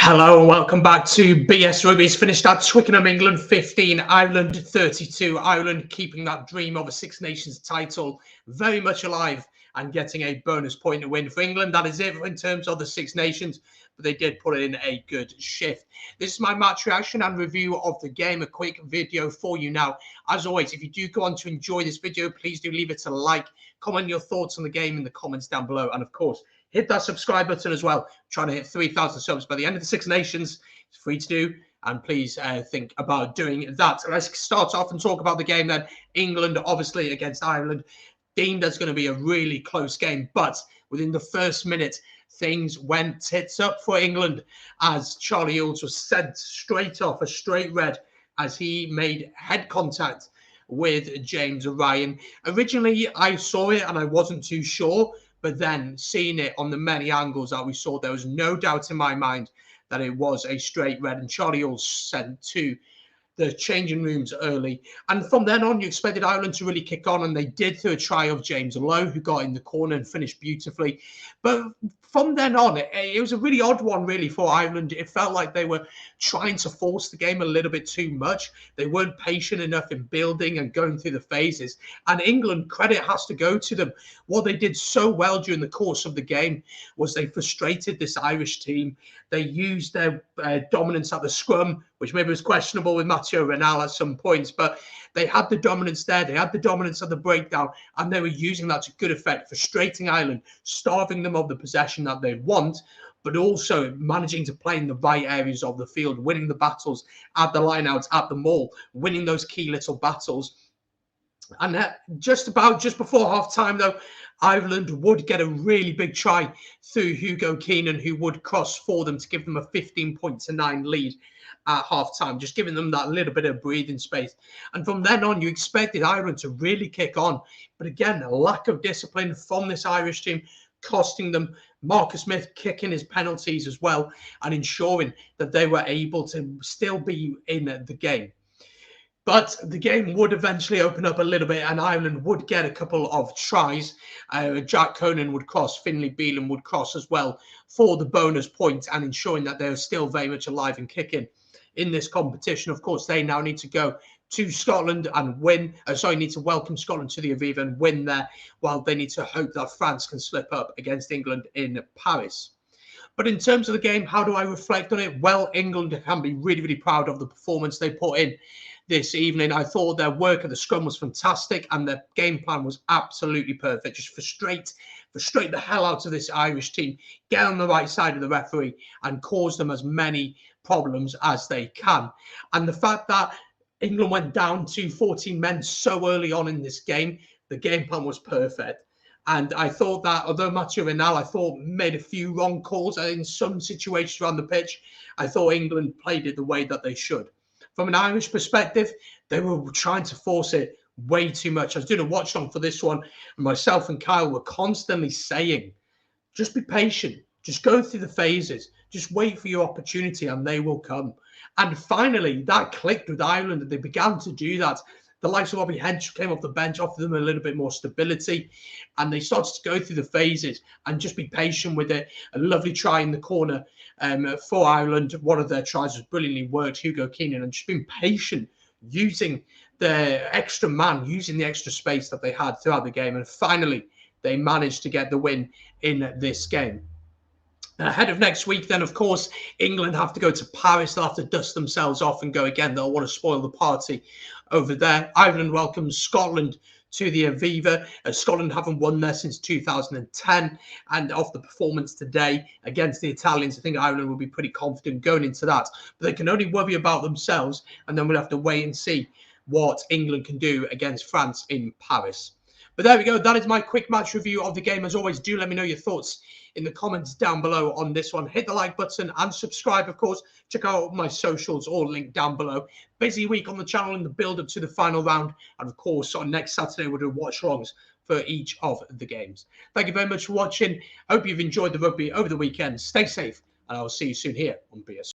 Hello and welcome back to BS Rugby. It's finished at Twickenham, England 15, Ireland 32. Ireland keeping that dream of a Six Nations title very much alive and getting a bonus point to win for England. That is it in terms of the Six Nations, but they did put in a good shift. This is my match reaction and review of the game. A quick video for you now. As always, if you do go on to enjoy this video, please do leave it a like, comment your thoughts on the game in the comments down below, and of course, hit that subscribe button as well. Trying to hit 3,000 subs by the end of the Six Nations. It's free to do. And please think about doing that. Let's start off and talk about the game then. England, obviously, against Ireland. Deemed as going to be a really close game. But within the first minute, things went tits up for England as Charlie Ewels was sent straight off, a straight red, as he made head contact with James Ryan. Originally, I saw it and I wasn't too sure. But then seeing it on the many angles that we saw, there was no doubt in my mind that it was a straight red. And Charlie Ewels sent to the changing rooms early. And from then on, you expected Ireland to really kick on. And they did through a try of James Lowe, who got in the corner and finished beautifully. But from then on, it was a really odd one, really, for Ireland. It felt like they were trying to force the game a little bit too much. They weren't patient enough in building and going through the phases. And England, credit has to go to them. What they did so well during the course of the game was they frustrated this Irish team. They used their dominance at the scrum, which maybe was questionable with Matteo Renal at some points, but they had the dominance there. They had the dominance of the breakdown, and they were using that to good effect, frustrating Ireland, starving them of the possession that they want, but also managing to play in the right areas of the field, winning the battles at the lineouts, at the maul, winning those key little battles. And just before half-time, though, Ireland would get a really big try through Hugo Keenan, who would cross for them to give them a 15-9 lead at half-time, just giving them that little bit of breathing space. And from then on, you expected Ireland to really kick on. But again, a lack of discipline from this Irish team, costing them. Marcus Smith kicking his penalties as well and ensuring that they were able to still be in the game. But the game would eventually open up a little bit and Ireland would get a couple of tries. Jack Conan would cross, Finlay Bealham would cross as well for the bonus point and ensuring that they're still very much alive and kicking in this competition. Of course, they now need to go to Scotland and win. Need to welcome Scotland to the Aviva and win there, while they need to hope that France can slip up against England in Paris. But in terms of the game, how do I reflect on it? Well, England can be really, really proud of the performance they put in this evening. I thought their work at the scrum was fantastic and their game plan was absolutely perfect. Just frustrate the hell out of this Irish team, get on the right side of the referee and cause them as many problems as they can. And the fact that England went down to 14 men so early on in this game, the game plan was perfect. And I thought that, although Matteo Renal, I thought, made a few wrong calls in some situations around the pitch, I thought England played it the way that they should. From an Irish perspective, they were trying to force it way too much. I was doing a watch on for this one, and myself and Kyle were constantly saying, just be patient, just go through the phases, just wait for your opportunity and they will come. And finally, that clicked with Ireland and they began to do that. The likes of Robbie Hench came off the bench, offered them a little bit more stability, and they started to go through the phases and just be patient with it. A lovely try in the corner for Ireland. One of their tries was brilliantly worked, Hugo Keenan, and just being patient, using the extra man, using the extra space that they had throughout the game. And finally, they managed to get the win in this game. Ahead of next week, then, of course, England have to go to Paris. They'll have to dust themselves off and go again. They'll want to spoil the party over there. Ireland welcomes Scotland to the Aviva. Scotland haven't won there since 2010. And off the performance today against the Italians, I think Ireland will be pretty confident going into that. But they can only worry about themselves. And then we'll have to wait and see what England can do against France in Paris. But there we go. That is my quick match review of the game. As always, do let me know your thoughts in the comments down below on this one. Hit the like button and subscribe, of course. Check out my socials, all linked down below. Busy week on the channel in the build-up to the final round. And, of course, on next Saturday, we'll do watch-alongs for each of the games. Thank you very much for watching. Hope you've enjoyed the rugby over the weekend. Stay safe, and I will see you soon here on BS.